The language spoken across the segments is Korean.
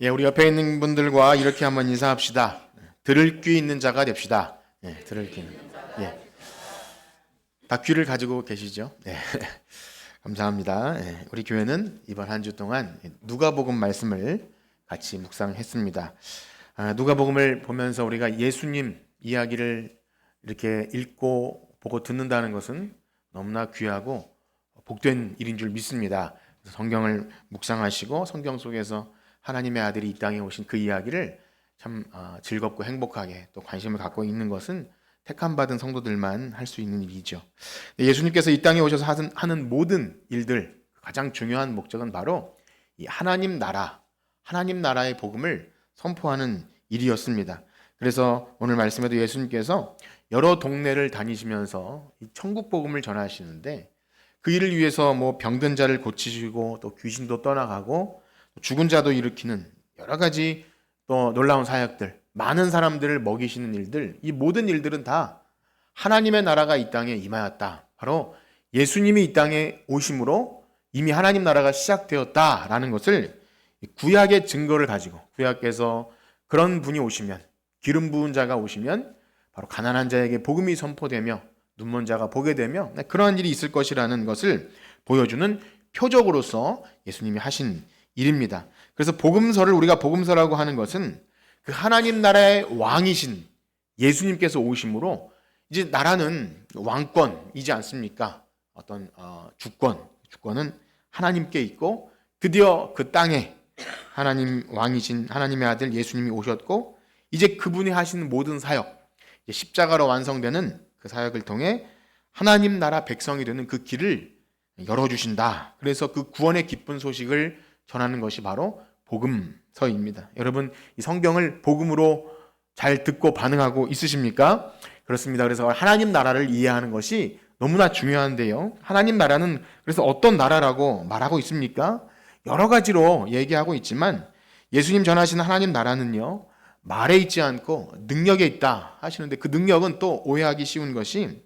우리 옆에 있는 분들과 이렇게 한번 인사합시다. 들을 귀 있는 자가 됩시다. 들을 귀 있는. 다 귀를 가지고 계시죠? 감사합니다. 우리 교회는 이번 한 주 동안 누가복음 말씀을 같이 묵상했습니다. 누가복음을 보면서 우리가 예수님 이야기를 이렇게 읽고 보고 듣는다는 것은 너무나 귀하고 복된 일인 줄 믿습니다. 그래서 성경을 묵상하시고 성경 속에서 하나님의 아들이 이 땅에 오신 그 이야기를 참 즐겁고 행복하게 또 관심을 갖고 있는 것은 택함받은 성도들만 할 수 있는 일이죠. 예수님께서 이 땅에 오셔서 하는 모든 일들, 가장 중요한 목적은 바로 이 하나님 나라의 복음을 선포하는 일이었습니다. 그래서 오늘 말씀에도 예수님께서 여러 동네를 다니시면서 이 천국 복음을 전하시는데 그 일을 위해서 병든 자를 고치시고 또 귀신도 떠나가고 죽은 자도 일으키는 여러 가지 또 놀라운 사역들, 많은 사람들을 먹이시는 일들, 이 모든 일들은 다 하나님의 나라가 이 땅에 임하였다. 바로 예수님이 이 땅에 오심으로 이미 하나님 나라가 시작되었다라는 것을 구약의 증거를 가지고, 구약에서 그런 분이 오시면, 기름 부은 자가 오시면 바로 가난한 자에게 복음이 선포되며 눈먼 자가 보게 되며 그러한 일이 있을 것이라는 것을 보여주는 표적으로서 예수님이 하신 일입니다. 그래서 복음서를 우리가 복음서라고 하는 것은 그 하나님 나라의 왕이신 예수님께서 오심으로 이제 나라는 왕권이지 않습니까? 어떤 주권은 하나님께 있고 드디어 그 땅에 하나님 왕이신 하나님의 아들 예수님이 오셨고 이제 그분이 하시는 모든 사역, 이제 십자가로 완성되는 그 사역을 통해 하나님 나라 백성이 되는 그 길을 열어주신다. 그래서 그 구원의 기쁜 소식을 전하는 것이 바로 복음서입니다. 여러분, 이 성경을 복음으로 잘 듣고 반응하고 있으십니까? 그렇습니다. 그래서 하나님 나라를 이해하는 것이 너무나 중요한데요. 하나님 나라는 그래서 어떤 나라라고 말하고 있습니까? 여러 가지로 얘기하고 있지만 예수님 전하시는 하나님 나라는요, 말에 있지 않고 능력에 있다 하시는데 그 능력은 또 오해하기 쉬운 것이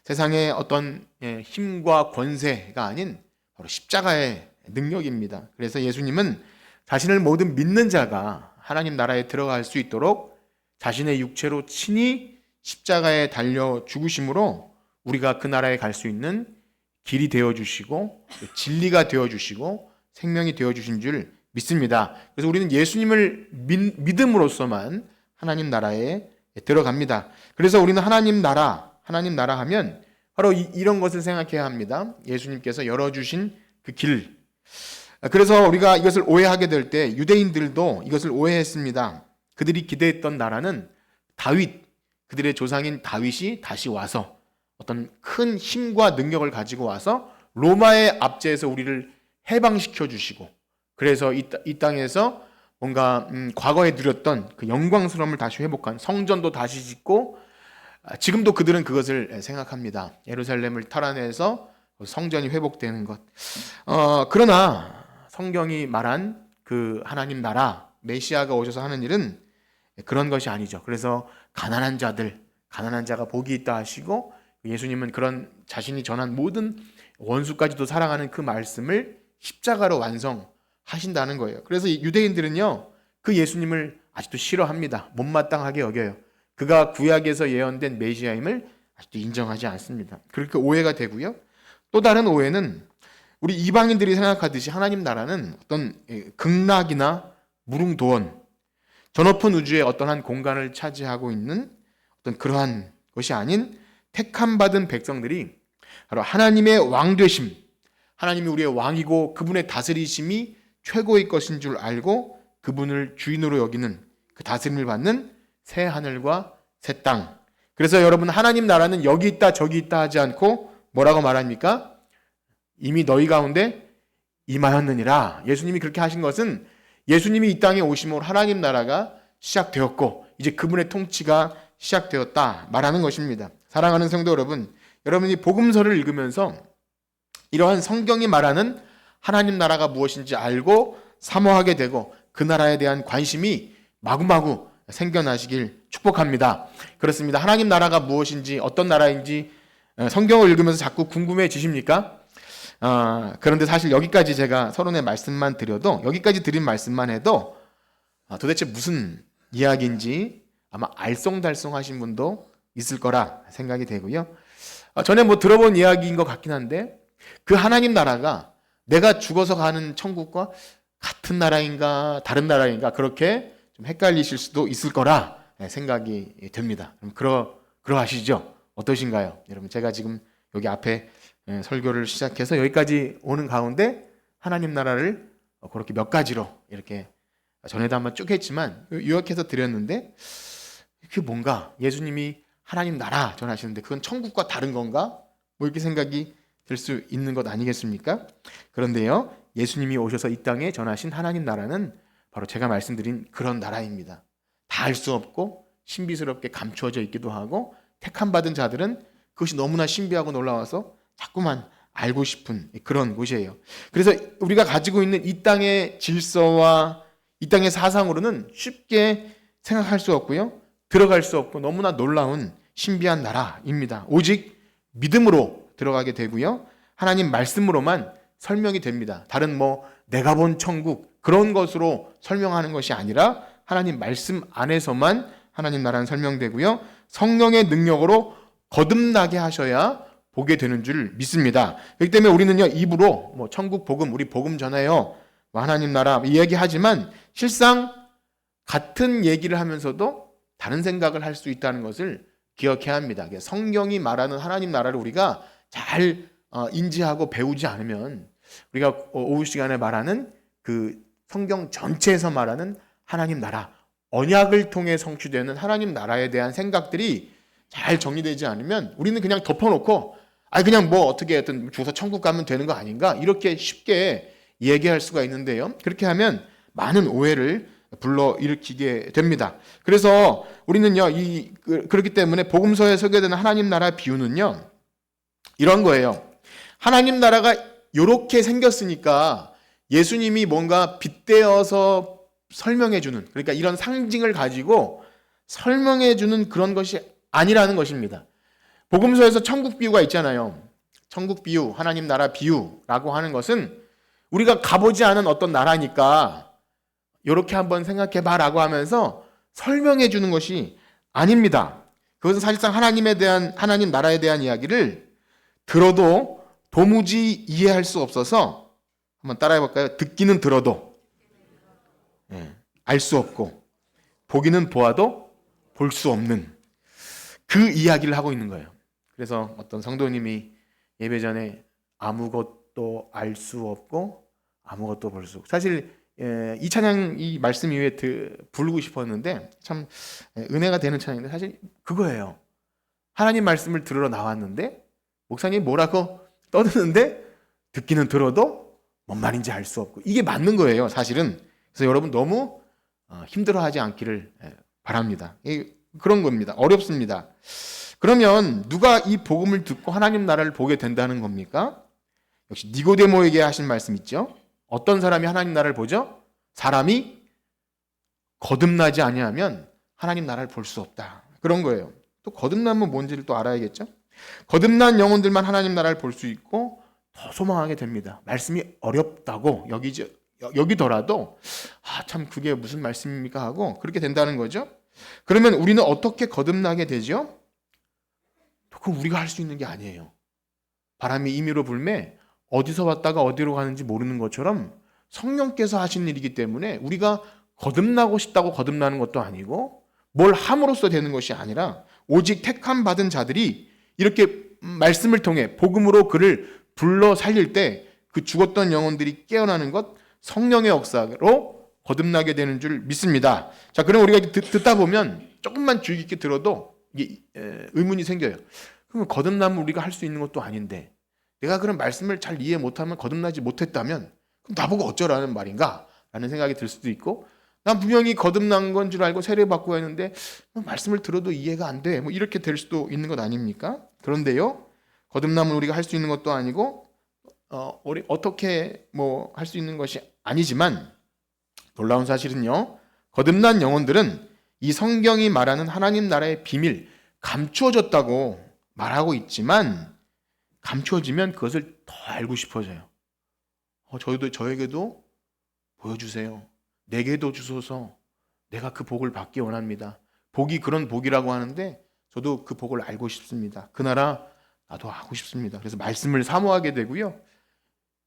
세상의 어떤 힘과 권세가 아닌 바로 십자가의 능력입니다. 그래서 예수님은 자신을 모든 믿는 자가 하나님 나라에 들어갈 수 있도록 자신의 육체로 친히 십자가에 달려 죽으심으로 우리가 그 나라에 갈 수 있는 길이 되어주시고 진리가 되어주시고 생명이 되어주신 줄 믿습니다. 그래서 우리는 예수님을 믿음으로써만 하나님 나라에 들어갑니다. 그래서 우리는 하나님 나라 하면 바로 이런 것을 생각해야 합니다. 예수님께서 열어주신 그 길. 그래서 우리가 이것을 오해하게 될 때 유대인들도 이것을 오해했습니다. 그들이 기대했던 나라는 그들의 조상인 다윗이 다시 와서 어떤 큰 힘과 능력을 가지고 와서 로마의 압제에서 우리를 해방시켜 주시고 그래서 이 땅에서 뭔가 과거에 누렸던 그 영광스러움을 다시 회복한 성전도 다시 짓고 지금도 그들은 그것을 생각합니다. 예루살렘을 탈환해서 성전이 회복되는 것. 그러나 성경이 말한 그 하나님 나라 메시아가 오셔서 하는 일은 그런 것이 아니죠. 그래서 가난한 자가 복이 있다 하시고 예수님은 그런 자신이 전한 모든 원수까지도 사랑하는 그 말씀을 십자가로 완성하신다는 거예요. 그래서 유대인들은요, 그 예수님을 아직도 싫어합니다. 못마땅하게 여겨요. 그가 구약에서 예언된 메시아임을 아직도 인정하지 않습니다. 그렇게 오해가 되고요. 또 다른 오해는 우리 이방인들이 생각하듯이 하나님 나라는 어떤 극락이나 무릉도원, 저 높은 우주의 어떤 한 공간을 차지하고 있는 어떤 그러한 것이 아닌 택함받은 백성들이 바로 하나님의 왕되심, 하나님이 우리의 왕이고 그분의 다스리심이 최고의 것인 줄 알고 그분을 주인으로 여기는 그 다스림을 받는 새 하늘과 새 땅. 그래서 여러분, 하나님 나라는 여기 있다 저기 있다 하지 않고 뭐라고 말합니까? 이미 너희 가운데 임하였느니라. 예수님이 그렇게 하신 것은 예수님이 이 땅에 오심으로 하나님 나라가 시작되었고 이제 그분의 통치가 시작되었다 말하는 것입니다. 사랑하는 성도 여러분, 여러분이 복음서를 읽으면서 이러한 성경이 말하는 하나님 나라가 무엇인지 알고 사모하게 되고 그 나라에 대한 관심이 마구마구 생겨나시길 축복합니다. 그렇습니다. 하나님 나라가 무엇인지 어떤 나라인지 성경을 읽으면서 자꾸 궁금해지십니까? 그런데 사실 여기까지 제가 서론의 말씀만 드려도 여기까지 드린 말씀만 해도 도대체 무슨 이야기인지 아마 알쏭달쏭하신 분도 있을 거라 생각이 되고요. 전에 들어본 이야기인 것 같긴 한데 그 하나님 나라가 내가 죽어서 가는 천국과 같은 나라인가 다른 나라인가 그렇게 좀 헷갈리실 수도 있을 거라 생각이 됩니다. 그럼 그러하시죠? 어떠신가요? 여러분, 제가 지금 여기 앞에 설교를 시작해서 여기까지 오는 가운데 하나님 나라를 그렇게 몇 가지로 이렇게 전에도 한번 쭉 했지만 요약해서 드렸는데 그게 뭔가 예수님이 하나님 나라 전하시는데 그건 천국과 다른 건가? 이렇게 생각이 들 수 있는 것 아니겠습니까? 그런데요, 예수님이 오셔서 이 땅에 전하신 하나님 나라는 바로 제가 말씀드린 그런 나라입니다. 다 알 수 없고 신비스럽게 감추어져 있기도 하고 택함 받은 자들은 그것이 너무나 신비하고 놀라워서 자꾸만 알고 싶은 그런 곳이에요. 그래서 우리가 가지고 있는 이 땅의 질서와 이 땅의 사상으로는 쉽게 생각할 수 없고요, 들어갈 수 없고 너무나 놀라운 신비한 나라입니다. 오직 믿음으로 들어가게 되고요, 하나님 말씀으로만 설명이 됩니다. 다른 내가 본 천국 그런 것으로 설명하는 것이 아니라 하나님 말씀 안에서만 하나님 나라는 설명되고요, 성령의 능력으로 거듭나게 하셔야 보게 되는 줄 믿습니다. 그렇기 때문에 우리는요, 입으로 천국 복음, 우리 복음 전해요, 하나님 나라 이야기하지만 실상 같은 얘기를 하면서도 다른 생각을 할 수 있다는 것을 기억해야 합니다. 성경이 말하는 하나님 나라를 우리가 잘 인지하고 배우지 않으면 우리가 오후 시간에 말하는 그 성경 전체에서 말하는 하나님 나라, 언약을 통해 성취되는 하나님 나라에 대한 생각들이 잘 정리되지 않으면 우리는 그냥 덮어놓고 그냥 어떻게 하든 죽어서 천국 가면 되는 거 아닌가 이렇게 쉽게 얘기할 수가 있는데요, 그렇게 하면 많은 오해를 불러일으키게 됩니다. 그래서 우리는요, 그렇기 때문에 복음서에 소개되는 하나님 나라 비유는요, 이런 거예요. 하나님 나라가 이렇게 생겼으니까 예수님이 뭔가 빗대어서 설명해주는, 그러니까 이런 상징을 가지고 설명해주는 그런 것이 아니라는 것입니다. 복음서에서 천국 비유가 있잖아요. 천국 비유, 하나님 나라 비유라고 하는 것은 우리가 가보지 않은 어떤 나라니까 이렇게 한번 생각해봐라고 하면서 설명해주는 것이 아닙니다. 그것은 사실상 하나님 나라에 대한 이야기를 들어도 도무지 이해할 수 없어서 한번 따라해볼까요? 듣기는 들어도 알 수 없고 보기는 보아도 볼 수 없는 그 이야기를 하고 있는 거예요. 그래서 어떤 성도님이 예배 전에 아무것도 알 수 없고 아무것도 볼 수 없고, 사실 이 찬양 이 말씀 이후에 부르고 싶었는데 참 은혜가 되는 찬양인데 사실 그거예요. 하나님 말씀을 들으러 나왔는데 목사님이 뭐라고 떠드는데 듣기는 들어도 뭔 말인지 알 수 없고, 이게 맞는 거예요 사실은. 그래서 여러분 너무 힘들어하지 않기를 바랍니다. 그런 겁니다. 어렵습니다. 그러면 누가 이 복음을 듣고 하나님 나라를 보게 된다는 겁니까? 역시 니고데모에게 하신 말씀 있죠. 어떤 사람이 하나님 나라를 보죠? 사람이 거듭나지 아니하면 하나님 나라를 볼 수 없다. 그런 거예요. 또 거듭나면 뭔지를 또 알아야겠죠. 거듭난 영혼들만 하나님 나라를 볼 수 있고 더 소망하게 됩니다. 말씀이 어렵다고 여기더라도 참 그게 무슨 말씀입니까 하고 그렇게 된다는 거죠. 그러면 우리는 어떻게 거듭나게 되죠? 그건 우리가 할 수 있는 게 아니에요. 바람이 임의로 불매 어디서 왔다가 어디로 가는지 모르는 것처럼 성령께서 하신 일이기 때문에 우리가 거듭나고 싶다고 거듭나는 것도 아니고 뭘 함으로써 되는 것이 아니라 오직 택함 받은 자들이 이렇게 말씀을 통해 복음으로 그를 불러 살릴 때 그 죽었던 영혼들이 깨어나는 것, 성령의 역사로 거듭나게 되는 줄 믿습니다. 자, 그럼 우리가 듣다 보면 조금만 주의 깊게 들어도 이게 의문이 생겨요. 그러면 거듭나면 우리가 할 수 있는 것도 아닌데 내가 그런 말씀을 잘 이해 못하면 거듭나지 못했다면 그럼 나보고 어쩌라는 말인가? 라는 생각이 들 수도 있고, 난 분명히 거듭난 건 줄 알고 세례받고 했는데 말씀을 들어도 이해가 안 돼. 이렇게 될 수도 있는 것 아닙니까? 그런데요, 거듭남은 우리가 할 수 있는 것도 아니고 우리 어떻게 할 수 있는 것이 아니지만 놀라운 사실은요, 거듭난 영혼들은 이 성경이 말하는 하나님 나라의 비밀, 감추어졌다고 말하고 있지만 감추어지면 그것을 더 알고 싶어져요. 저에게도 보여주세요. 내게도 주소서. 내가 그 복을 받기 원합니다. 복이 그런 복이라고 하는데 저도 그 복을 알고 싶습니다. 그 나라 나도 하고 싶습니다. 그래서 말씀을 사모하게 되고요.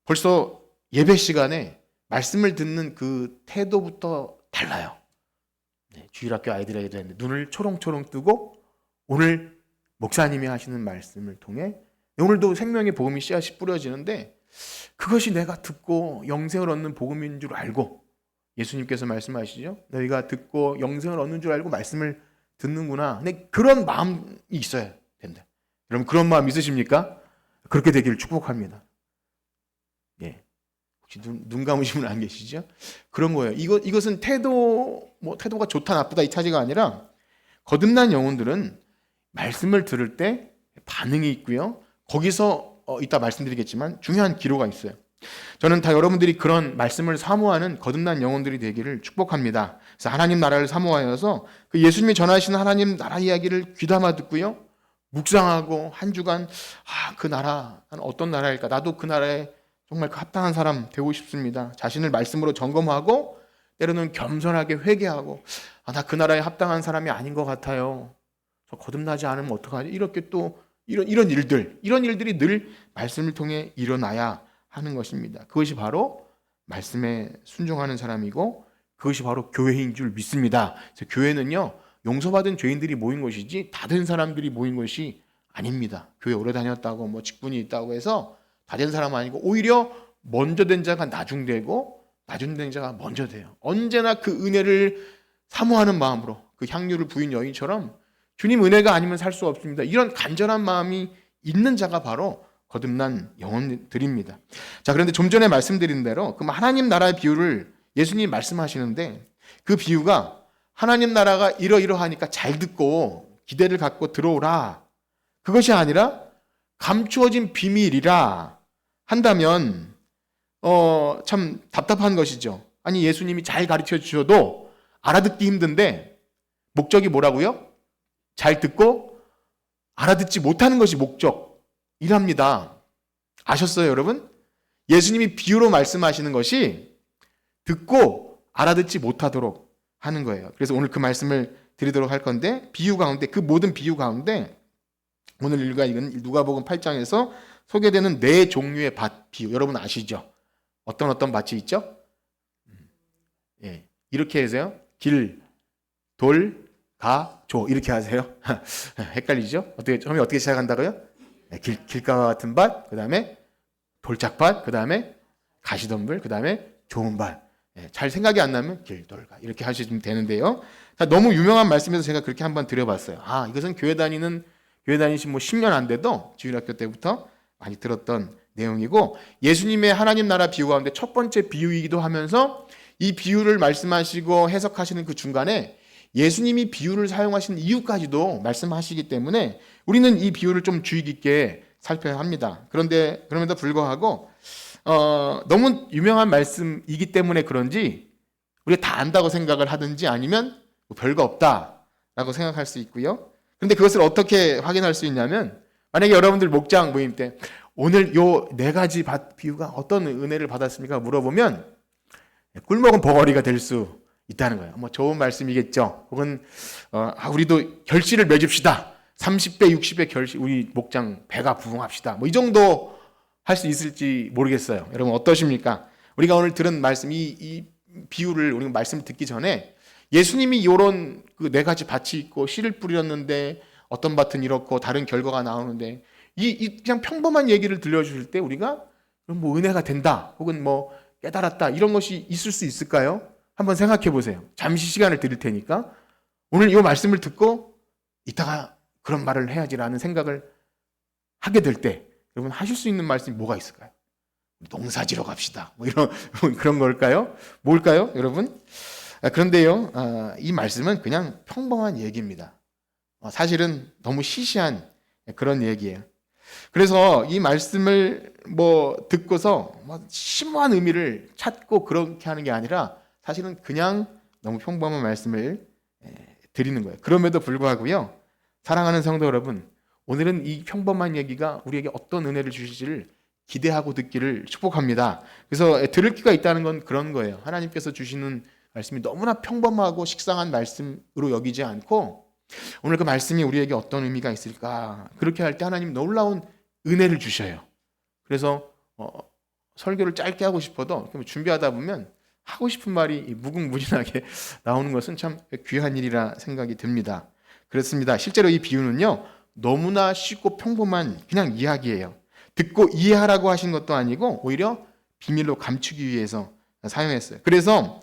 벌써 예배 시간에 말씀을 듣는 그 태도부터 달라요. 주일학교 아이들에게도 했는데 눈을 초롱초롱 뜨고 오늘 목사님이 하시는 말씀을 통해 오늘도 생명의 복음이 씨앗이 뿌려지는데 그것이 내가 듣고 영생을 얻는 복음인 줄 알고 예수님께서 말씀하시죠. 너희가 듣고 영생을 얻는 줄 알고 말씀을 듣는구나. 근데 그런 마음이 있어야 된다. 여러분 그런 마음 있으십니까? 그렇게 되기를 축복합니다. 예. 혹시 눈 감으신 분 안 계시죠? 그런 거예요. 이것은 태도가 좋다 나쁘다 이 차지가 아니라 거듭난 영혼들은 말씀을 들을 때 반응이 있고요. 거기서 이따 말씀드리겠지만 중요한 기로가 있어요. 저는 다 여러분들이 그런 말씀을 사모하는 거듭난 영혼들이 되기를 축복합니다. 그래서 하나님 나라를 사모하여서 그 예수님이 전하시는 하나님 나라 이야기를 귀담아 듣고요. 묵상하고 한 주간 그 나라 어떤 나라일까? 나도 그 나라에 정말 그 합당한 사람 되고 싶습니다. 자신을 말씀으로 점검하고 때로는 겸손하게 회개하고 나 그 나라에 합당한 사람이 아닌 것 같아요. 저 거듭나지 않으면 어떡하지? 이렇게 또 이런 일들이 늘 말씀을 통해 일어나야 하는 것입니다. 그것이 바로 말씀에 순종하는 사람이고 그것이 바로 교회인 줄 믿습니다. 그래서 교회는요 용서받은 죄인들이 모인 것이지 다 된 사람들이 모인 것이 아닙니다. 교회 오래 다녔다고 직분이 있다고 해서 다 된 사람 아니고 오히려 먼저 된 자가 나중되고 나중 된 자가 먼저 돼요. 언제나 그 은혜를 사모하는 마음으로 그 향유를 부인 여인처럼 주님 은혜가 아니면 살 수 없습니다. 이런 간절한 마음이 있는 자가 바로 거듭난 영혼들입니다. 자, 그런데 좀 전에 말씀드린 대로 그럼 하나님 나라의 비유를 예수님이 말씀하시는데 그 비유가 하나님 나라가 이러이러하니까 잘 듣고 기대를 갖고 들어오라. 그것이 아니라 감추어진 비밀이라 한다면 참 답답한 것이죠. 아니 예수님이 잘 가르쳐 주셔도 알아듣기 힘든데 목적이 뭐라고요? 잘 듣고 알아듣지 못하는 것이 목적이랍니다. 아셨어요, 여러분? 예수님이 비유로 말씀하시는 것이 듣고 알아듣지 못하도록 하는 거예요. 그래서 오늘 그 말씀을 드리도록 할 건데 비유 가운데 그 모든 비유 가운데 오늘 읽은 누가복음 8장에서 소개되는 네 종류의 밭 비유 여러분 아시죠? 어떤 밭이 있죠? 예, 이렇게 해서요. 길, 돌, 가, 조 이렇게 하세요. 헷갈리죠? 처음에 어떻게 시작한다고요? 길가와 같은 밭, 그 다음에 돌짝밭, 그 다음에 가시덤불, 그 다음에 좋은 밭. 잘 생각이 안 나면 길, 돌, 가 이렇게 하시면 되는데요. 너무 유명한 말씀에서 제가 그렇게 한번 드려봤어요. 이것은 교회 다니신 10년 안 돼도 주일학교 때부터 많이 들었던 내용이고 예수님의 하나님 나라 비유 가운데 첫 번째 비유이기도 하면서 이 비유를 말씀하시고 해석하시는 그 중간에 예수님이 비유를 사용하신 이유까지도 말씀하시기 때문에 우리는 이 비유를 좀 주의 깊게 살펴야 합니다. 그럼에도 불구하고 너무 유명한 말씀이기 때문에 그런지 우리가 다 안다고 생각을 하든지 아니면 별거 없다라고 생각할 수 있고요. 그런데 그것을 어떻게 확인할 수 있냐면 만약에 여러분들 목장 모임 때 오늘 요 네 가지 밭 비유가 어떤 은혜를 받았습니까? 물어보면 꿀먹은 버거리가 될 수 있다는 거예요. 좋은 말씀이겠죠. 혹은 우리도 결실을 맺읍시다. 30배, 60배 결실 우리 목장 배가 부흥합시다. 이 정도 할 수 있을지 모르겠어요. 여러분 어떠십니까? 우리가 오늘 들은 말씀 이 비유를 우리가 말씀을 듣기 전에 예수님이 이런 그 네 가지 밭이 있고 씨를 뿌렸는데 어떤 밭은 이렇고 다른 결과가 나오는데 이 그냥 평범한 얘기를 들려주실 때 우리가 은혜가 된다 혹은 깨달았다 이런 것이 있을 수 있을까요? 한번 생각해 보세요. 잠시 시간을 드릴 테니까 오늘 이 말씀을 듣고 이따가 그런 말을 해야지라는 생각을 하게 될 때 여러분 하실 수 있는 말씀이 뭐가 있을까요? 농사지러 갑시다. 이런 그런 걸까요? 뭘까요, 여러분? 그런데요, 이 말씀은 그냥 평범한 얘기입니다. 사실은 너무 시시한 그런 얘기예요. 그래서 이 말씀을 듣고서 심오한 의미를 찾고 그렇게 하는 게 아니라 사실은 그냥 너무 평범한 말씀을 드리는 거예요. 그럼에도 불구하고요, 사랑하는 성도 여러분, 오늘은 이 평범한 얘기가 우리에게 어떤 은혜를 주실지를 기대하고 듣기를 축복합니다. 그래서 들을 기가 있다는 건 그런 거예요. 하나님께서 주시는 말씀이 너무나 평범하고 식상한 말씀으로 여기지 않고 오늘 그 말씀이 우리에게 어떤 의미가 있을까? 그렇게 할 때 하나님 놀라운 은혜를 주셔요. 그래서 설교를 짧게 하고 싶어도 준비하다 보면 하고 싶은 말이 무궁무진하게 나오는 것은 참 귀한 일이라 생각이 듭니다. 그렇습니다. 실제로 이 비유는요, 너무나 쉽고 평범한 그냥 이야기예요. 듣고 이해하라고 하신 것도 아니고 오히려 비밀로 감추기 위해서 사용했어요. 그래서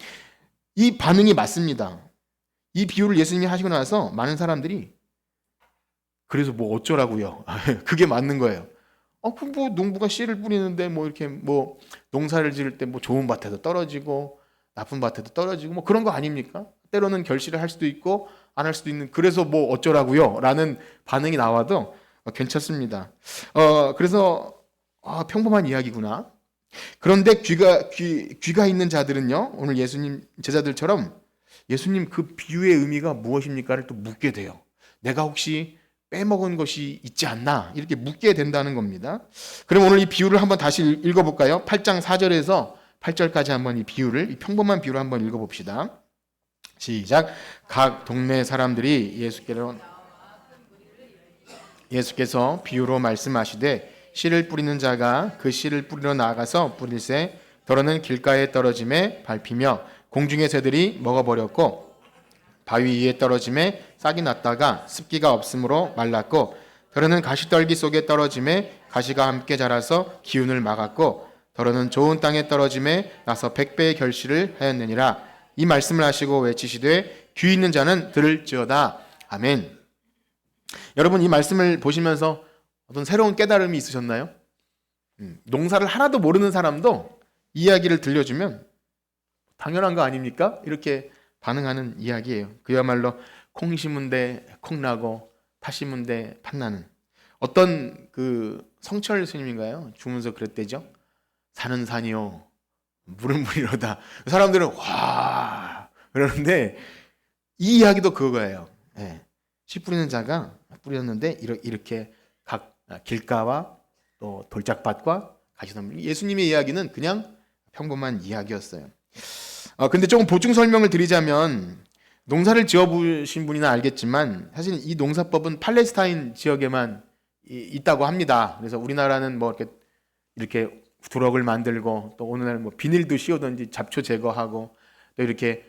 이 반응이 맞습니다. 이 비유를 예수님이 하시고 나서 많은 사람들이 그래서 뭐 어쩌라고요? 그게 맞는 거예요. 그 뭐 농부가 씨를 뿌리는데 뭐 이렇게 뭐 농사를 지을 때 뭐 좋은 밭에도 떨어지고 나쁜 밭에도 떨어지고 뭐 그런 거 아닙니까? 때로는 결실을 할 수도 있고 안 할 수도 있는, 그래서 뭐 어쩌라고요? 라는 반응이 나와도 괜찮습니다. 그래서 평범한 이야기구나. 그런데 귀가 있는 자들은요, 오늘 예수님 제자들처럼 예수님 그 비유의 의미가 무엇입니까를 또 묻게 돼요. 내가 혹시 빼먹은 것이 있지 않나? 이렇게 묻게 된다는 겁니다. 그럼 오늘 이 비유를 한번 다시 읽어볼까요? 8장 4절에서 8절까지 한번 이 비유를, 이 평범한 비유를 한번 읽어봅시다. 시작. 각 동네 사람들이 예수께서 비유로 말씀하시되 씨를 뿌리는 자가 그 씨를 뿌리러 나가서 뿌릴새 더러는 길가에 떨어짐에 밟히며 공중의 새들이 먹어버렸고 바위 위에 떨어짐에 싹이 났다가 습기가 없으므로 말랐고 더러는 가시떨기 속에 떨어짐에 가시가 함께 자라서 기운을 막았고 더러는 좋은 땅에 떨어짐에 나서 100배의 결실을 하였느니라. 이 말씀을 하시고 외치시되 귀 있는 자는 들을지어다. 아멘. 여러분, 이 말씀을 보시면서 어떤 새로운 깨달음이 있으셨나요? 농사를 하나도 모르는 사람도 이야기를 들려주면 당연한 거 아닙니까? 이렇게 반응하는 이야기예요. 그야말로 콩 심은데 콩 나고 팥 심은데 팥 나는. 어떤 그 성철 스님인가요? 주문서 그랬대죠. 산은 산이요 물은 물이로다. 사람들은 와 그러는데 이 이야기도 그거예요. 씨 뿌리는 자가 뿌렸는데 이렇게 각 길가와 또 돌짝밭과 가시나무. 예수님의 이야기는 그냥 평범한 이야기였어요. 근데 조금 보충 설명을 드리자면 농사를 지어보신 분이나 알겠지만 사실 이 농사법은 팔레스타인 지역에만 있다고 합니다. 그래서 우리나라는 뭐 이렇게 두럭을 만들고 또 오늘날 뭐 비닐도 씌우든지 잡초 제거하고 또 이렇게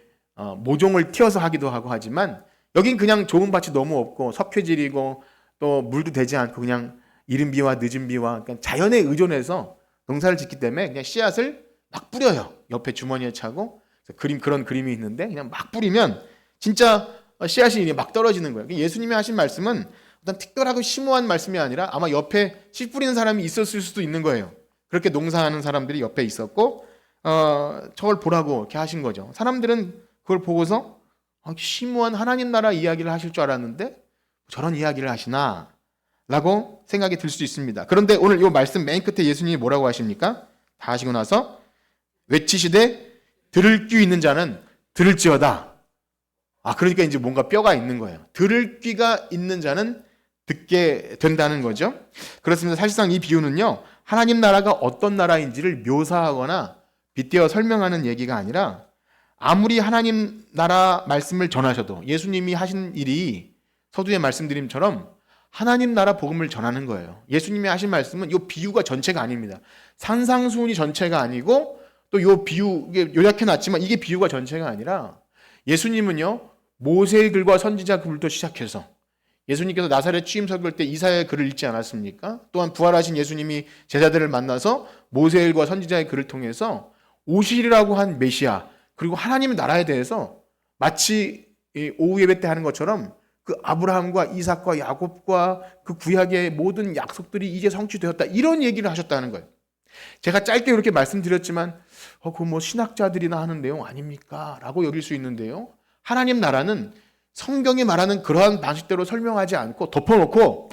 모종을 틔워서 하기도 하고 하지만 여긴 그냥 좋은 밭이 너무 없고 석회질이고 또 물도 되지 않고 그냥 이른 비와 늦은 비와 그냥 자연에 의존해서 농사를 짓기 때문에 그냥 씨앗을 막 뿌려요. 옆에 주머니에 차고 그런 그림이 있는데 그냥 막 뿌리면 진짜 씨앗이 막 떨어지는 거예요. 예수님이 하신 말씀은 어떤 특별하고 심오한 말씀이 아니라 아마 옆에 씨 뿌리는 사람이 있었을 수도 있는 거예요. 그렇게 농사하는 사람들이 옆에 있었고 저걸 보라고 이렇게 하신 거죠. 사람들은 그걸 보고서 심오한 하나님 나라 이야기를 하실 줄 알았는데 저런 이야기를 하시나? 라고 생각이 들 수 있습니다. 그런데 오늘 이 말씀 맨 끝에 예수님이 뭐라고 하십니까? 다 하시고 나서 외치시되 들을 귀 있는 자는 들을지어다. 그러니까 이제 뭔가 뼈가 있는 거예요. 들을 귀가 있는 자는 듣게 된다는 거죠. 그렇습니다. 사실상 이 비유는요, 하나님 나라가 어떤 나라인지를 묘사하거나 빗대어 설명하는 얘기가 아니라 아무리 하나님 나라 말씀을 전하셔도 예수님이 하신 일이 서두에 말씀드림처럼 하나님 나라 복음을 전하는 거예요. 예수님이 하신 말씀은 이 비유가 전체가 아닙니다. 산상수훈이 전체가 아니고 또 이 비유, 요약해놨지만 이게 비유가 전체가 아니라 예수님은요, 모세의 글과 선지자 글부터 시작해서 예수님께서 나사렛 취임 설교할 때 이사야의 글을 읽지 않았습니까? 또한 부활하신 예수님이 제자들을 만나서 모세의 글과 선지자의 글을 통해서 오시리라고 한 메시아 그리고 하나님의 나라에 대해서 마치 오후 예배 때 하는 것처럼 그 아브라함과 이삭과 야곱과 그 구약의 모든 약속들이 이제 성취되었다 이런 얘기를 하셨다는 거예요. 제가 짧게 이렇게 말씀드렸지만 그거 뭐 신학자들이나 하는 내용 아닙니까? 라고 여길 수 있는데요. 하나님 나라는 성경이 말하는 그러한 방식대로 설명하지 않고 덮어놓고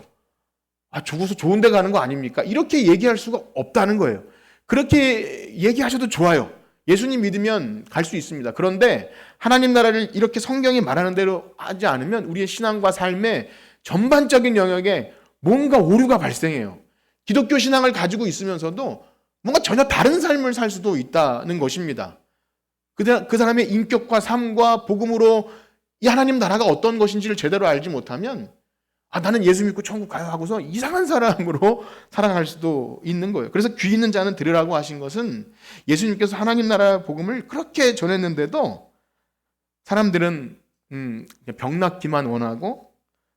죽어서 좋은 데 가는 거 아닙니까? 이렇게 얘기할 수가 없다는 거예요. 그렇게 얘기하셔도 좋아요. 예수님 믿으면 갈 수 있습니다. 그런데 하나님 나라를 이렇게 성경이 말하는 대로 하지 않으면 우리의 신앙과 삶의 전반적인 영역에 뭔가 오류가 발생해요. 기독교 신앙을 가지고 있으면서도 뭔가 전혀 다른 삶을 살 수도 있다는 것입니다. 그 사람의 인격과 삶과 복음으로 이 하나님 나라가 어떤 것인지를 제대로 알지 못하면 나는 예수 믿고 천국 가요 하고서 이상한 사람으로 살아갈 수도 있는 거예요. 그래서 귀 있는 자는 들으라고 하신 것은 예수님께서 하나님 나라 복음을 그렇게 전했는데도 사람들은 병 낫기만 원하고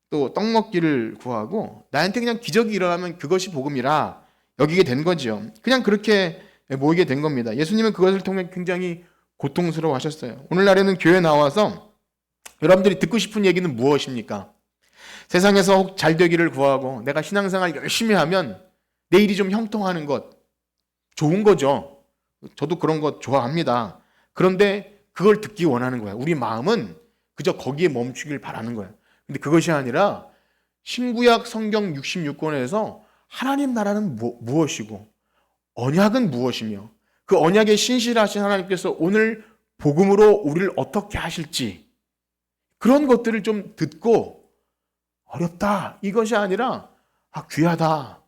또 떡 먹기를 구하고 나한테 그냥 기적이 일어나면 그것이 복음이라 여기게 된 거죠. 그냥 그렇게 모이게 된 겁니다. 예수님은 그것을 통해 굉장히 고통스러워 하셨어요. 오늘날에는 교회 나와서 여러분들이 듣고 싶은 얘기는 무엇입니까? 세상에서 혹 잘 되기를 구하고 내가 신앙생활 열심히 하면 내일이 좀 형통하는 것 좋은 거죠. 저도 그런 것 좋아합니다. 그런데 그걸 듣기 원하는 거야. 우리 마음은 그저 거기에 멈추길 바라는 거야. 근데 그것이 아니라 신구약 성경 66권에서 하나님 나라는 무엇이고 언약은 무엇이며 그 언약에 신실하신 하나님께서 오늘 복음으로 우리를 어떻게 하실지 그런 것들을 좀 듣고 어렵다 이것이 아니라 귀하다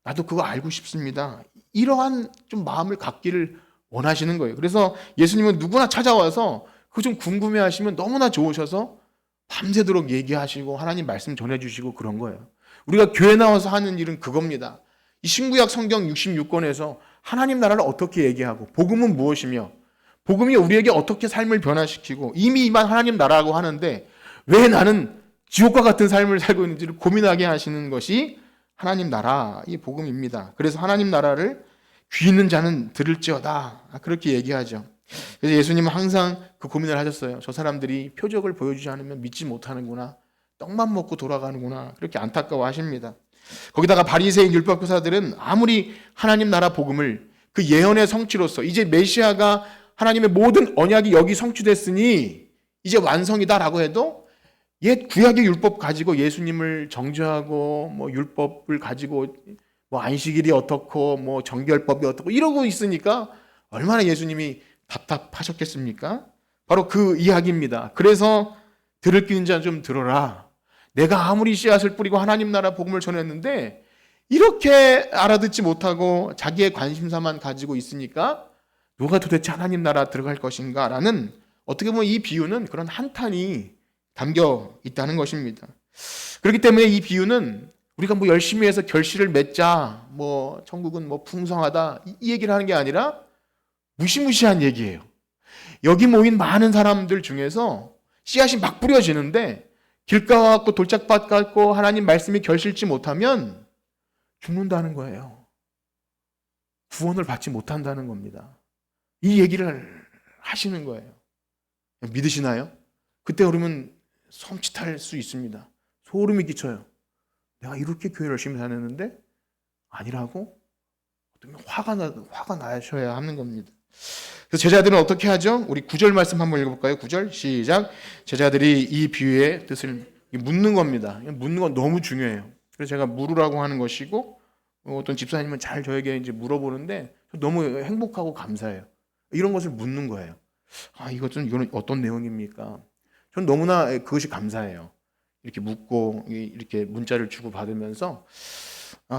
나도 그거 알고 싶습니다 이러한 좀 마음을 갖기를 원하시는 거예요. 그래서 예수님은 누구나 찾아와서 그거 좀 궁금해하시면 너무나 좋으셔서 밤새도록 얘기하시고 하나님 말씀 전해주시고 그런 거예요. 우리가 교회 나와서 하는 일은 그겁니다. 이 신구약 성경 66권에서 하나님 나라를 어떻게 얘기하고 복음은 무엇이며 복음이 우리에게 어떻게 삶을 변화시키고 이미 이만 하나님 나라라고 하는데 왜 나는 지옥과 같은 삶을 살고 있는지를 고민하게 하시는 것이 하나님 나라 이 복음입니다. 그래서 하나님 나라를 귀 있는 자는 들을지어다 그렇게 얘기하죠. 그래서 예수님은 항상 그 고민을 하셨어요. 저 사람들이 표적을 보여주지 않으면 믿지 못하는구나. 떡만 먹고 돌아가는구나. 그렇게 안타까워 하십니다. 거기다가 바리새인 율법교사들은 아무리 하나님 나라 복음을 그 예언의 성취로서 이제 메시아가 하나님의 모든 언약이 여기 성취됐으니 이제 완성이다라고 해도 옛 구약의 율법 가지고 예수님을 정죄하고 뭐 율법을 가지고 뭐 안식일이 어떻고 뭐 정결법이 어떻고 이러고 있으니까 얼마나 예수님이 답답하셨겠습니까? 바로 그 이야기입니다. 그래서 들을 귀 있는 자 좀 들어라. 내가 아무리 씨앗을 뿌리고 하나님 나라 복음을 전했는데 이렇게 알아듣지 못하고 자기의 관심사만 가지고 있으니까 누가 도대체 하나님 나라 들어갈 것인가 라는 어떻게 보면 이 비유는 그런 한탄이 담겨 있다는 것입니다. 그렇기 때문에 이 비유는 우리가 뭐 열심히 해서 결실을 맺자 뭐 천국은 뭐 풍성하다 이 얘기를 하는 게 아니라 무시무시한 얘기예요. 여기 모인 많은 사람들 중에서 씨앗이 막 뿌려지는데 길가 갖고 돌짝밭 갖고 하나님 말씀이 결실치 못하면 죽는다는 거예요. 구원을 받지 못한다는 겁니다. 이 얘기를 하시는 거예요. 믿으시나요? 그때 그러면 섬찟할 수 있습니다. 소름이 끼쳐요. 내가 이렇게 교회 열심히 다녔는데 아니라고? 어쩌면 화가 나셔야 하는 겁니다. 그래서 제자들은 어떻게 하죠? 우리 9절 말씀 한번 읽어볼까요? 9절 시작. 제자들이 이 비유의 뜻을 묻는 겁니다. 묻는 건 너무 중요해요. 그래서 제가 물으라고 하는 것이고 어떤 집사님은 잘 저에게 이제 물어보는데 너무 행복하고 감사해요. 이런 것을 묻는 거예요. 이건 어떤 내용입니까? 전 너무나 그것이 감사해요. 이렇게 묻고 이렇게 문자를 주고 받으면서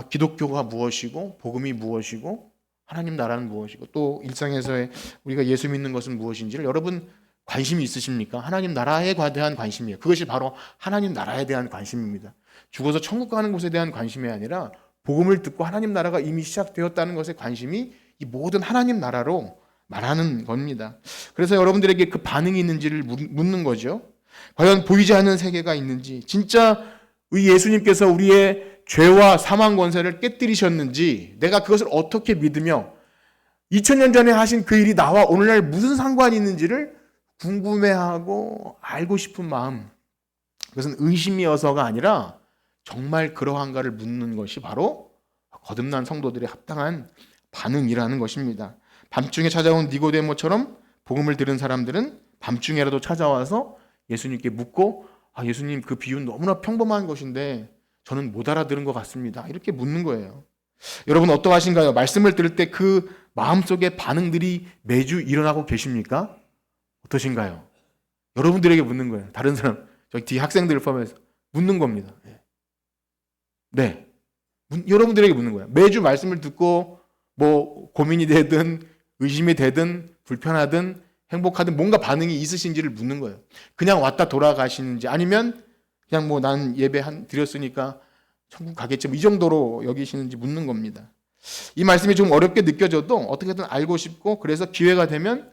기독교가 무엇이고 복음이 무엇이고 하나님 나라는 무엇이고 또 일상에서의 우리가 예수 믿는 것은 무엇인지를 여러분 관심이 있으십니까? 하나님 나라에 대한 관심이에요. 그것이 바로 하나님 나라에 대한 관심입니다. 죽어서 천국 가는 곳에 대한 관심이 아니라 복음을 듣고 하나님 나라가 이미 시작되었다는 것에 관심이 이 모든 하나님 나라로 말하는 겁니다. 그래서 여러분들에게 그 반응이 있는지를 묻는 거죠. 과연 보이지 않는 세계가 있는지, 진짜 우리 예수님께서 우리의 죄와 사망 권세를 깨뜨리셨는지, 내가 그것을 어떻게 믿으며 2000년 전에 하신 그 일이 나와 오늘날 무슨 상관이 있는지를 궁금해하고 알고 싶은 마음, 그것은 의심이어서가 아니라 정말 그러한가를 묻는 것이 바로 거듭난 성도들의 합당한 반응이라는 것입니다. 밤중에 찾아온 니고데모처럼 복음을 들은 사람들은 밤중에라도 찾아와서 예수님께 묻고 예수님 그 비유는 너무나 평범한 것인데 저는 못 알아들은 것 같습니다. 이렇게 묻는 거예요. 여러분 어떠하신가요? 말씀을 들을 때 그 마음속의 반응들이 매주 일어나고 계십니까? 어떠신가요? 여러분들에게 묻는 거예요. 다른 사람, 저기 뒤 학생들을 포함해서 묻는 겁니다. 네. 여러분들에게 묻는 거예요. 매주 말씀을 듣고 뭐 고민이 되든 의심이 되든 불편하든 행복하든 뭔가 반응이 있으신지를 묻는 거예요. 그냥 왔다 돌아가시는지 아니면 그냥 뭐 난 예배 드렸으니까 천국 가겠지 뭐 이 정도로 여기시는지 묻는 겁니다. 이 말씀이 좀 어렵게 느껴져도 어떻게든 알고 싶고 그래서 기회가 되면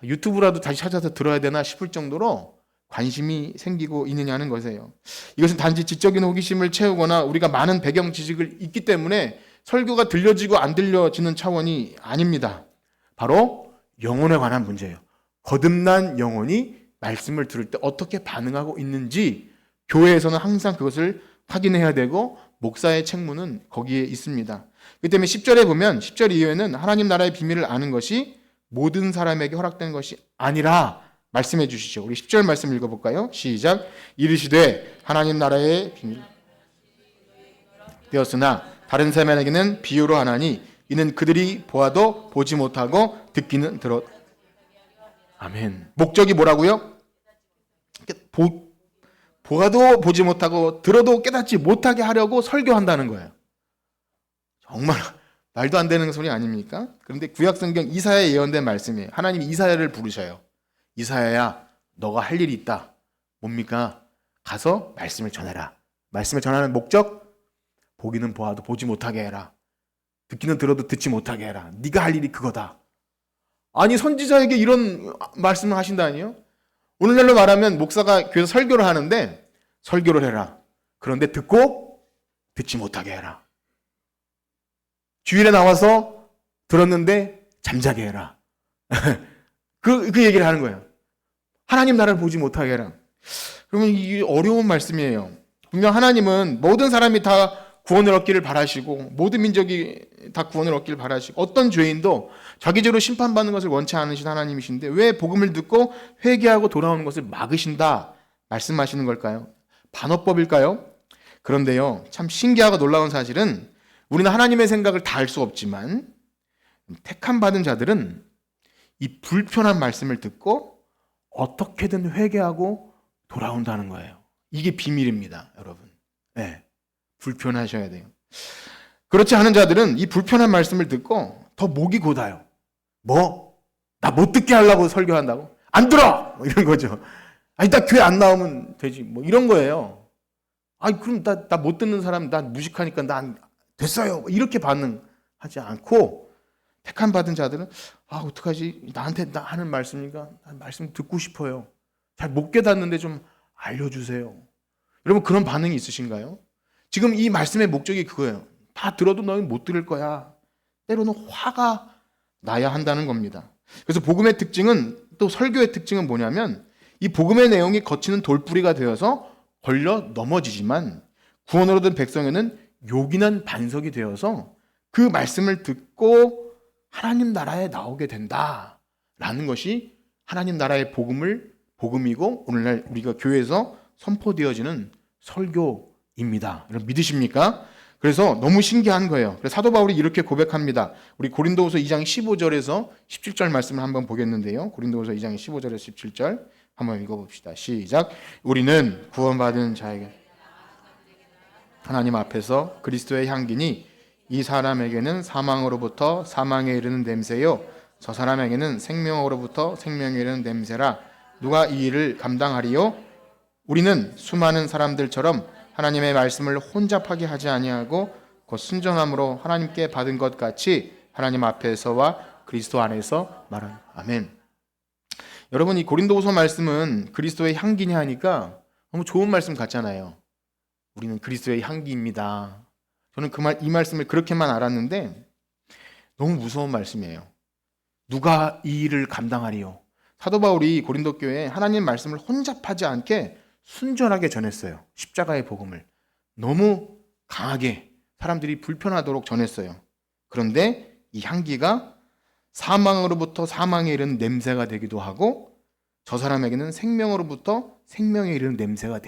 유튜브라도 다시 찾아서 들어야 되나 싶을 정도로 관심이 생기고 있느냐는 것이에요. 이것은 단지 지적인 호기심을 채우거나 우리가 많은 배경 지식을 있기 때문에 설교가 들려지고 안 들려지는 차원이 아닙니다. 바로 영혼에 관한 문제예요. 거듭난 영혼이 말씀을 들을 때 어떻게 반응하고 있는지 교회에서는 항상 그것을 확인해야 되고 목사의 책무는 거기에 있습니다. 그 때문에 10절에 보면 10절 이후에는 하나님 나라의 비밀을 아는 것이 모든 사람에게 허락된 것이 아니라 말씀해 주시죠. 우리 10절 말씀 읽어볼까요? 시작. 이르시되 하나님 나라의 비밀 되었으나 다른 사람에게는 비유로 하나니 이는 그들이 보아도 보지 못하고 듣기는 들었. 아멘. 목적이 뭐라고요? 보아도 보지 못하고 들어도 깨닫지 못하게 하려고 설교한다는 거예요. 정말 말도 안 되는 소리 아닙니까? 그런데 구약성경 이사야에 예언된 말씀이에요. 하나님이 이사야를 부르셔요. 이사야야, 너가 할 일이 있다. 뭡니까? 가서 말씀을 전해라. 말씀을 전하는 목적? 보기는 보아도 보지 못하게 해라. 듣기는 들어도 듣지 못하게 해라. 네가 할 일이 그거다. 아니 선지자에게 이런 말씀을 하신다니요? 오늘날로 말하면 목사가 교회에서 설교를 하는데 설교를 해라. 그런데 듣고 듣지 못하게 해라. 주일에 나와서 들었는데 잠자게 해라. 그 얘기를 하는 거예요. 하나님 나라를 보지 못하게 해라. 그러면 이게 어려운 말씀이에요. 분명 하나님은 모든 사람이 다 구원을 얻기를 바라시고 모든 민족이 다 구원을 얻기를 바라시고 어떤 죄인도 자기죄로 심판받는 것을 원치 않으신 하나님이신데 왜 복음을 듣고 회개하고 돌아오는 것을 막으신다 말씀하시는 걸까요? 반어법일까요? 그런데요, 참 신기하고 놀라운 사실은 우리는 하나님의 생각을 다 알 수 없지만 택함 받은 자들은 이 불편한 말씀을 듣고 어떻게든 회개하고 돌아온다는 거예요. 이게 비밀입니다, 여러분. 네, 불편하셔야 돼요. 그렇지 않은 자들은 이 불편한 말씀을 듣고 더 목이 곧아요. 뭐? 나 못 듣게 하려고 설교한다고? 안 들어! 뭐 이런 거죠. 아니, 나 교회 안 나오면 되지. 뭐 이런 거예요. 아니, 그럼 나 못 듣는 사람, 나 무식하니까 난 됐어요. 이렇게 반응하지 않고 택함 받은 자들은 어떡하지? 나한테 하는 말씀이니까 말씀 듣고 싶어요. 잘 못 깨닫는데 좀 알려주세요. 여러분 그런 반응이 있으신가요? 지금 이 말씀의 목적이 그거예요. 다 들어도 너는 못 들을 거야. 때로는 화가 나야 한다는 겁니다. 그래서 복음의 특징은 또 설교의 특징은 뭐냐면 이 복음의 내용이 거치는 돌뿌리가 되어서 걸려 넘어지지만 구원을 얻은 백성에는 요긴한 반석이 되어서 그 말씀을 듣고 하나님 나라에 나오게 된다라는 것이 하나님 나라의 복음이고 오늘날 우리가 교회에서 선포되어지는 설교입니다. 여러분 믿으십니까? 그래서 너무 신기한 거예요. 그래서 사도 바울이 이렇게 고백합니다. 우리 고린도후서 2장 15절에서 17절 말씀을 한번 보겠는데요. 고린도후서 2장 15절에서 17절 한번 읽어봅시다. 시작. 우리는 구원받은 자에게 하나님 앞에서 그리스도의 향기니 이 사람에게는 사망으로부터 사망에 이르는 냄새요 저 사람에게는 생명으로부터 생명에 이르는 냄새라. 누가 이 일을 감당하리요? 우리는 수많은 사람들처럼 하나님의 말씀을 혼잡하게 하지 아니하고 곧 순전함으로 하나님께 받은 것 같이 하나님 앞에서와 그리스도 안에서 말하는 아멘. 여러분 이 고린도후서 말씀은 그리스도의 향기냐 하니까 너무 좋은 말씀 같잖아요. 우리는 그리스도의 향기입니다. 저는 이 말씀을 그렇게만 알았는데 너무 무서운 말씀이에요. 누가 이 일을 감당하리요? 사도 바울이 고린도 교회에 하나님 말씀을 혼잡하지 않게 순전하게 전했어요. 십자가의 복음을 너무 강하게 사람들이 불편하도록 전했어요. 그런데 이 향기가 사망으로부터 사망에 이르는 냄새가 되기도 하고 저 사람에게는 생명으로부터 생명에 이르는 냄새가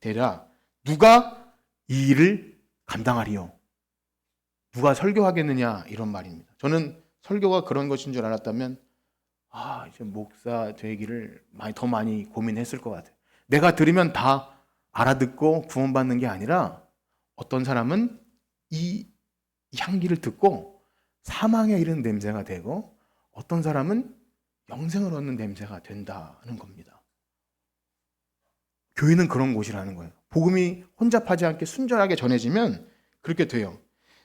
되라. 누가 이 일을 감당하리요? 누가 설교하겠느냐 이런 말입니다. 저는 설교가 그런 것인 줄 알았다면 이제 목사 되기를 더 많이 고민했을 것 같아요. 내가 들으면 다 알아듣고 구원받는 게 아니라 어떤 사람은 이 향기를 듣고 사망에 이르는 냄새가 되고 어떤 사람은 영생을 얻는 냄새가 된다는 겁니다. 교회는 그런 곳이라는 거예요. 복음이 혼잡하지 않게 순전하게 전해지면 그렇게 돼요.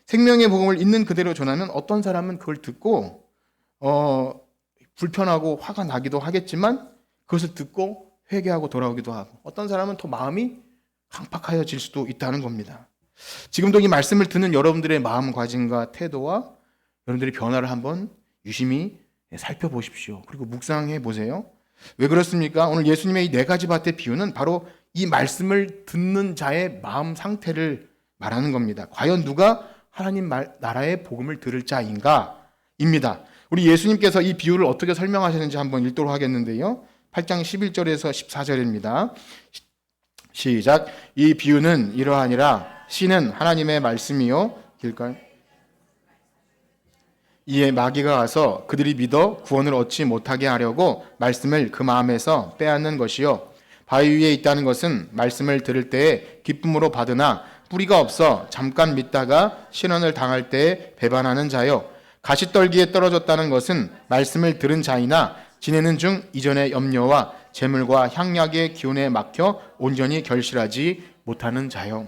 생명의 복음을 있는 그대로 전하면 어떤 사람은 그걸 듣고 불편하고 화가 나기도 하겠지만 그것을 듣고 회개하고 돌아오기도 하고, 어떤 사람은 더 마음이 강팍하여질 수도 있다는 겁니다. 지금도 이 말씀을 듣는 여러분들의 마음가짐과 태도와 여러분들의 변화를 한번 유심히 살펴보십시오. 그리고 묵상해 보세요. 왜 그렇습니까? 오늘 예수님의 이 네 가지 밭의 비유는 바로 이 말씀을 듣는 자의 마음 상태를 말하는 겁니다. 과연 누가 하나님 나라의 복음을 들을 자인가? 입니다. 우리 예수님께서 이 비유를 어떻게 설명하셨는지 한번 읽도록 하겠는데요. 8장 11절에서 14절입니다. 시작. 이 비유는 이러하니라. 씨는 하나님의 말씀이요 길가에 이에 마귀가 와서 그들이 믿어 구원을 얻지 못하게 하려고 말씀을 그 마음에서 빼앗는 것이요, 바위 위에 있다는 것은 말씀을 들을 때에 기쁨으로 받으나 뿌리가 없어 잠깐 믿다가 신원을 당할 때에 배반하는 자요, 가시떨기에 떨어졌다는 것은 말씀을 들은 자이나 지내는 중 이전의 염려와 재물과 향락의 기운에 막혀 온전히 결실하지 못하는 자요.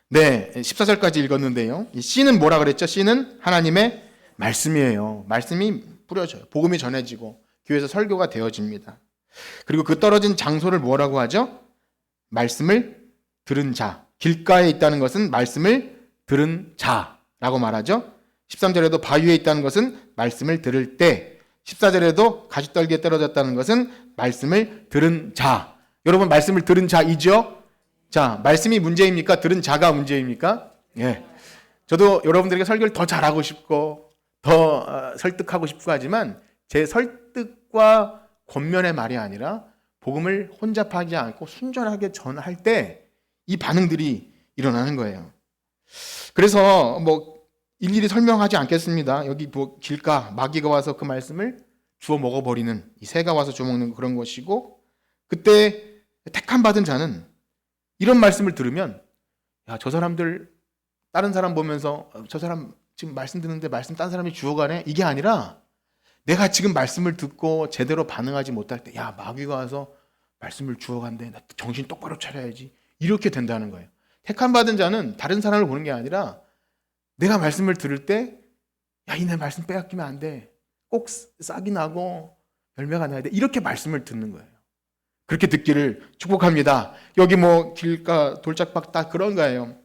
네, 14절까지 읽었는데요. 이 씨는 뭐라 그랬죠? 씨는 하나님의 말씀이에요. 말씀이 뿌려져요. 복음이 전해지고 교회에서 설교가 되어집니다. 그리고 그 떨어진 장소를 뭐라고 하죠? 말씀을 들은 자. 길가에 있다는 것은 말씀을 들은 자라고 말하죠. 13절에도 바위에 있다는 것은 말씀을 들을 때, 14절에도 가시떨기에 떨어졌다는 것은 말씀을 들은 자. 여러분, 말씀을 들은 자이죠? 자, 말씀이 문제입니까? 들은 자가 문제입니까? 예. 저도 여러분들에게 설교를 더 잘하고 싶고 더 설득하고 싶고 하지만 제 설득과 권면의 말이 아니라 복음을 혼잡하지 않고 순전하게 전할 때 이 반응들이 일어나는 거예요. 그래서 일일이 설명하지 않겠습니다. 여기 길가 마귀가 와서 그 말씀을 주워 먹어버리는, 이 새가 와서 주워 먹는 그런 것이고, 그때 택함 받은 자는 이런 말씀을 들으면, 야, 저 사람들 다른 사람 보면서 저 사람 지금 말씀 듣는데 말씀 딴 사람이 주워가네, 이게 아니라 내가 지금 말씀을 듣고 제대로 반응하지 못할 때, 야, 마귀가 와서 말씀을 주워간대, 나 정신 똑바로 차려야지, 이렇게 된다는 거예요. 택함 받은 자는 다른 사람을 보는 게 아니라 내가 말씀을 들을 때, 야, 이내 말씀 빼앗기면 안 돼, 꼭 싹이 나고 열매가 나야 돼, 이렇게 말씀을 듣는 거예요. 그렇게 듣기를 축복합니다. 여기 길가 돌짝박 다 그런 거예요.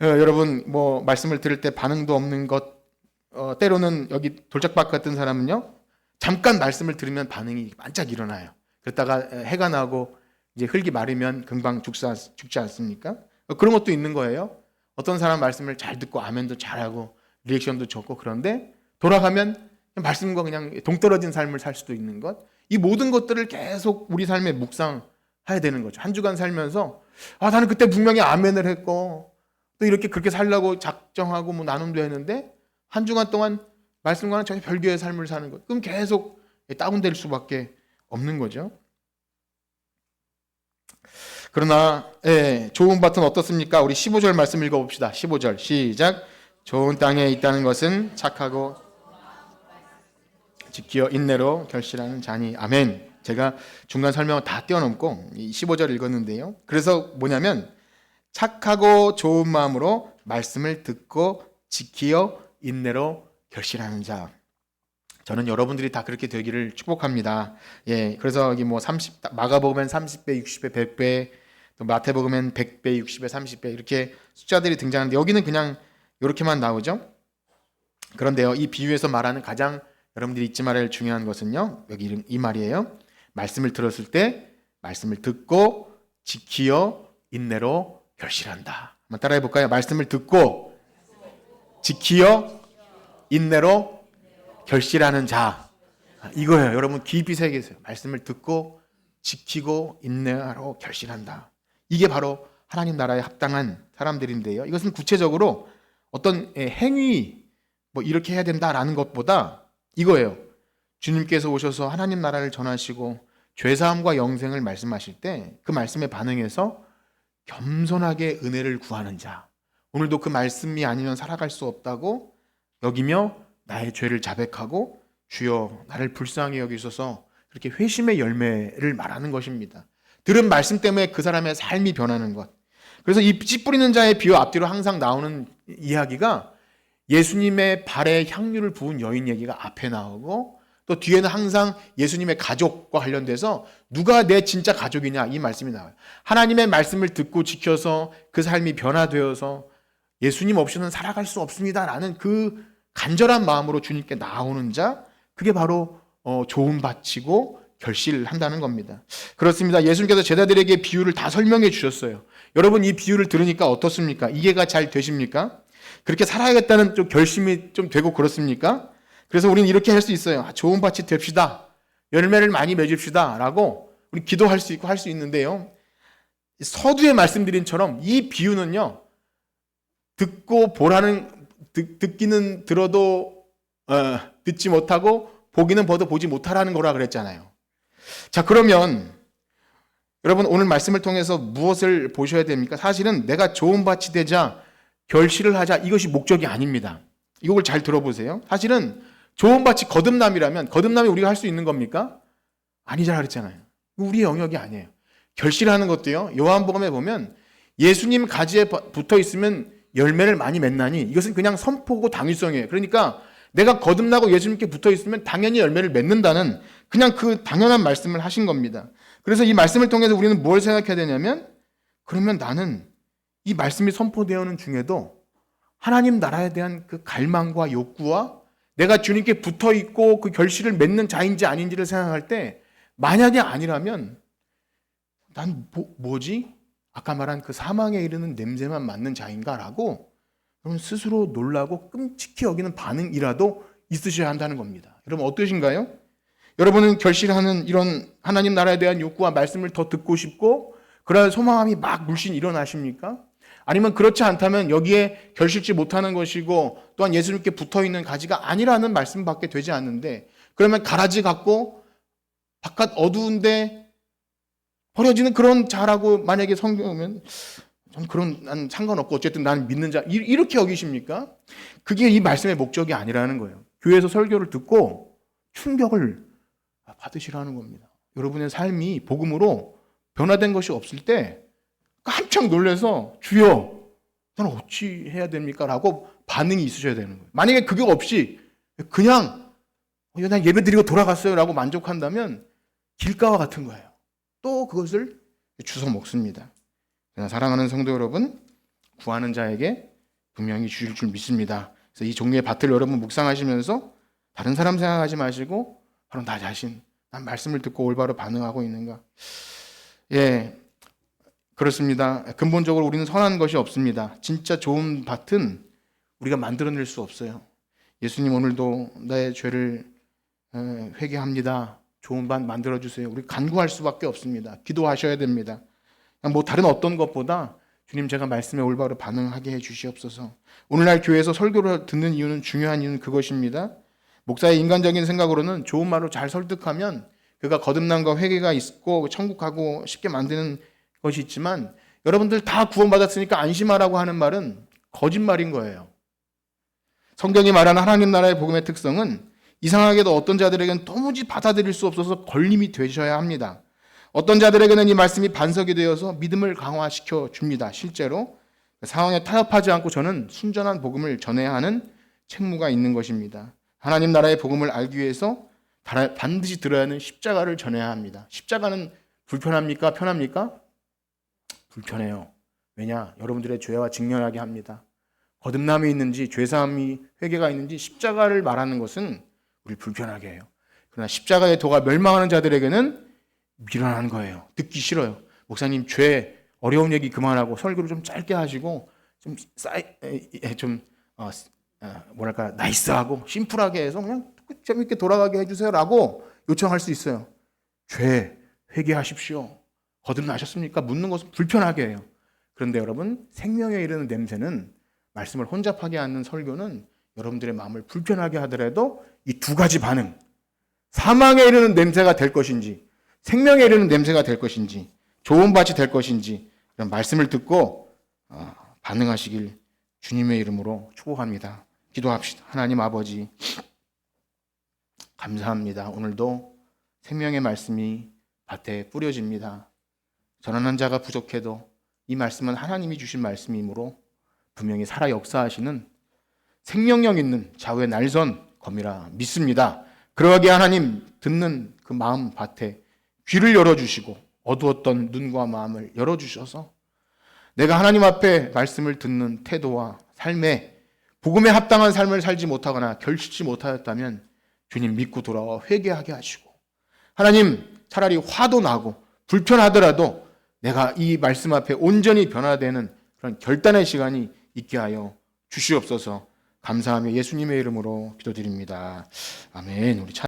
여러분 말씀을 들을 때 반응도 없는 것, 때로는 여기 돌짝박 같은 사람은요, 잠깐 말씀을 들으면 반응이 반짝 일어나요. 그러다가 해가 나고 이제 흙이 마르면 금방 죽지 않습니까? 그런 것도 있는 거예요. 어떤 사람 말씀을 잘 듣고 아멘도 잘하고 리액션도 좋고, 그런데 돌아가면 말씀과 그냥 동떨어진 삶을 살 수도 있는 것. 이 모든 것들을 계속 우리 삶에 묵상해야 되는 거죠. 한 주간 살면서 나는 그때 분명히 아멘을 했고 또 이렇게 그렇게 살려고 작정하고 나눔도 했는데 한 주간 동안 말씀과는 전혀 별개의 삶을 사는 것. 그럼 계속 다운될 수밖에 없는 거죠. 그러나 좋은 밭은 어떻습니까? 우리 15절 말씀 읽어봅시다. 15절 시작. 좋은 땅에 있다는 것은 착하고 지키어 인내로 결실하는 자니. 아멘. 제가 중간 설명을 다 뛰어넘고 15절 읽었는데요. 그래서 뭐냐면, 착하고 좋은 마음으로 말씀을 듣고 지키어 인내로 결실하는 자. 저는 여러분들이 다 그렇게 되기를 축복합니다. 예, 그래서 여기 마가복음엔 30배, 60배, 100배, 또 마태복음엔 100배, 60배, 30배 이렇게 숫자들이 등장하는데 여기는 그냥 이렇게만 나오죠. 그런데요, 이 비유에서 말하는 가장 여러분들이 잊지 말아야 할 중요한 것은요, 여기 이 말이에요. 말씀을 들었을 때 말씀을 듣고 지키어 인내로 결실한다. 한번 따라해 볼까요? 말씀을 듣고 지키어 인내로 결실하는 자. 이거예요. 여러분 깊이 새기세요. 말씀을 듣고 지키고 인내하러 결실한다. 이게 바로 하나님 나라에 합당한 사람들인데요. 이것은 구체적으로 어떤 행위 이렇게 해야 된다라는 것보다 이거예요. 주님께서 오셔서 하나님 나라를 전하시고 죄사함과 영생을 말씀하실 때 그 말씀에 반응해서 겸손하게 은혜를 구하는 자. 오늘도 그 말씀이 아니면 살아갈 수 없다고 여기며 나의 죄를 자백하고 주여 나를 불쌍히 여기소서, 그렇게 회심의 열매를 말하는 것입니다. 들은 말씀 때문에 그 사람의 삶이 변하는 것. 그래서 이 씨 뿌리는 자의 비유 앞뒤로 항상 나오는 이야기가 예수님의 발에 향유를 부은 여인 얘기가 앞에 나오고, 또 뒤에는 항상 예수님의 가족과 관련돼서 누가 내 진짜 가족이냐 이 말씀이 나와요. 하나님의 말씀을 듣고 지켜서 그 삶이 변화되어서 예수님 없이는 살아갈 수 없습니다라는 그 간절한 마음으로 주님께 나오는 자, 그게 바로 좋은 밭이고 결실한다는 겁니다. 그렇습니다. 예수님께서 제자들에게 비유를 다 설명해 주셨어요. 여러분, 이 비유를 들으니까 어떻습니까? 이해가 잘 되십니까? 그렇게 살아야겠다는 좀 결심이 좀 되고 그렇습니까? 그래서 우리는 이렇게 할 수 있어요. 좋은 밭이 됩시다. 열매를 많이 맺읍시다. 라고 우리 기도할 수 있고 할 수 있는데요. 서두에 말씀드린처럼 이 비유는요, 듣기는 들어도 듣지 못하고 보기는 봐도 보지 못하라는 거라 그랬잖아요. 자, 그러면 여러분, 오늘 말씀을 통해서 무엇을 보셔야 됩니까? 사실은 내가 좋은 밭이 되자, 결실을 하자, 이것이 목적이 아닙니다. 이걸 잘 들어보세요. 사실은 좋은 밭이 거듭남이라면 거듭남이 우리가 할 수 있는 겁니까? 아니잖아 그랬잖아요. 우리의 영역이 아니에요. 결실하는 것도요, 요한복음에 보면 예수님 가지에 붙어 있으면 열매를 많이 맺나니, 이것은 그냥 선포고 당위성이에요. 그러니까 내가 거듭나고 예수님께 붙어 있으면 당연히 열매를 맺는다는 그냥 그 당연한 말씀을 하신 겁니다. 그래서 이 말씀을 통해서 우리는 뭘 생각해야 되냐면, 그러면 나는 이 말씀이 선포되어오는 중에도 하나님 나라에 대한 그 갈망과 욕구와 내가 주님께 붙어 있고 그 결실을 맺는 자인지 아닌지를 생각할 때, 만약에 아니라면 난 뭐지? 아까 말한 그 사망에 이르는 냄새만 맡는 자인가라고 여러분 스스로 놀라고 끔찍히 여기는 반응이라도 있으셔야 한다는 겁니다. 여러분 어떠신가요? 여러분은 결실하는 이런 하나님 나라에 대한 욕구와 말씀을 더 듣고 싶고 그런 소망함이 막 물씬 일어나십니까? 아니면 그렇지 않다면 여기에 결실지 못하는 것이고 또한 예수님께 붙어있는 가지가 아니라는 말씀밖에 되지 않는데, 그러면 가라지 같고 바깥 어두운데 버려지는 그런 자라고 만약에 성경하면, 전 그런 난 상관없고 어쨌든 난 믿는 자 이렇게 여기십니까? 그게 이 말씀의 목적이 아니라는 거예요. 교회에서 설교를 듣고 충격을 받으시라는 겁니다. 여러분의 삶이 복음으로 변화된 것이 없을 때 깜짝 놀라서 주여 저는 어찌 해야 됩니까? 라고 반응이 있으셔야 되는 거예요. 만약에 그게 없이 그냥 난 예배 드리고 돌아갔어요 라고 만족한다면 길가와 같은 거예요. 또 그것을 주워 먹습니다. 사랑하는 성도 여러분, 구하는 자에게 분명히 주실 줄 믿습니다. 그래서 이 종류의 밭을 여러분 묵상하시면서 다른 사람 생각하지 마시고 바로 나 자신, 난 말씀을 듣고 올바로 반응하고 있는가? 예, 그렇습니다. 근본적으로 우리는 선한 것이 없습니다. 진짜 좋은 밭은 우리가 만들어낼 수 없어요. 예수님 오늘도 나의 죄를 회개합니다. 좋은 밭 만들어주세요. 우리 간구할 수밖에 없습니다. 기도하셔야 됩니다. 뭐 다른 어떤 것보다 주님 제가 말씀에 올바로 반응하게 해 주시옵소서. 오늘날 교회에서 설교를 듣는 이유는, 중요한 이유는 그것입니다. 목사의 인간적인 생각으로는 좋은 말로 잘 설득하면 그가 거듭남과 회개가 있고 천국하고 쉽게 만드는 것이 있지만, 여러분들 다 구원받았으니까 안심하라고 하는 말은 거짓말인 거예요. 성경이 말하는 하나님 나라의 복음의 특성은 이상하게도 어떤 자들에게는 도무지 받아들일 수 없어서 걸림이 되셔야 합니다. 어떤 자들에게는 이 말씀이 반석이 되어서 믿음을 강화시켜 줍니다. 실제로 상황에 타협하지 않고 저는 순전한 복음을 전해야 하는 책무가 있는 것입니다. 하나님 나라의 복음을 알기 위해서 반드시 들어야 하는 십자가를 전해야 합니다. 십자가는 불편합니까? 편합니까? 불편해요. 왜냐? 여러분들의 죄와 직면하게 합니다. 거듭남이 있는지 죄사함이 회개가 있는지 십자가를 말하는 것은 우리 불편하게 해요. 그러나 십자가의 도가 멸망하는 자들에게는 미련한 거예요. 듣기 싫어요. 목사님 죄 어려운 얘기 그만하고 설교를 좀 짧게 하시고 뭐랄까 나이스하고 심플하게 해서 그냥 재밌게 돌아가게 해주세요라고 요청할 수 있어요. 죄 회개하십시오. 거듭나셨습니까? 묻는 것은 불편하게 해요. 그런데 여러분, 생명에 이르는 냄새는, 말씀을 혼잡하게 하는 설교는 여러분들의 마음을 불편하게 하더라도 이 두 가지 반응, 사망에 이르는 냄새가 될 것인지 생명에 이르는 냄새가 될 것인지 좋은 밭이 될 것인지 이런 말씀을 듣고 반응하시길 주님의 이름으로 축복합니다. 기도합시다. 하나님 아버지, 감사합니다. 오늘도 생명의 말씀이 밭에 뿌려집니다. 전하는 자가 부족해도 이 말씀은 하나님이 주신 말씀이므로 분명히 살아 역사하시는 생명력 있는 좌우의 날선 검이라 믿습니다. 그러하게 하나님 듣는 그 마음 밭에 귀를 열어주시고 어두웠던 눈과 마음을 열어주셔서 내가 하나님 앞에 말씀을 듣는 태도와 삶에 복음에 합당한 삶을 살지 못하거나 결실치 못하였다면 주님 믿고 돌아와 회개하게 하시고 하나님 차라리 화도 나고 불편하더라도 내가 이 말씀 앞에 온전히 변화되는 그런 결단의 시간이 있게 하여 주시옵소서. 감사하며 예수님의 이름으로 기도드립니다. 아멘. 우리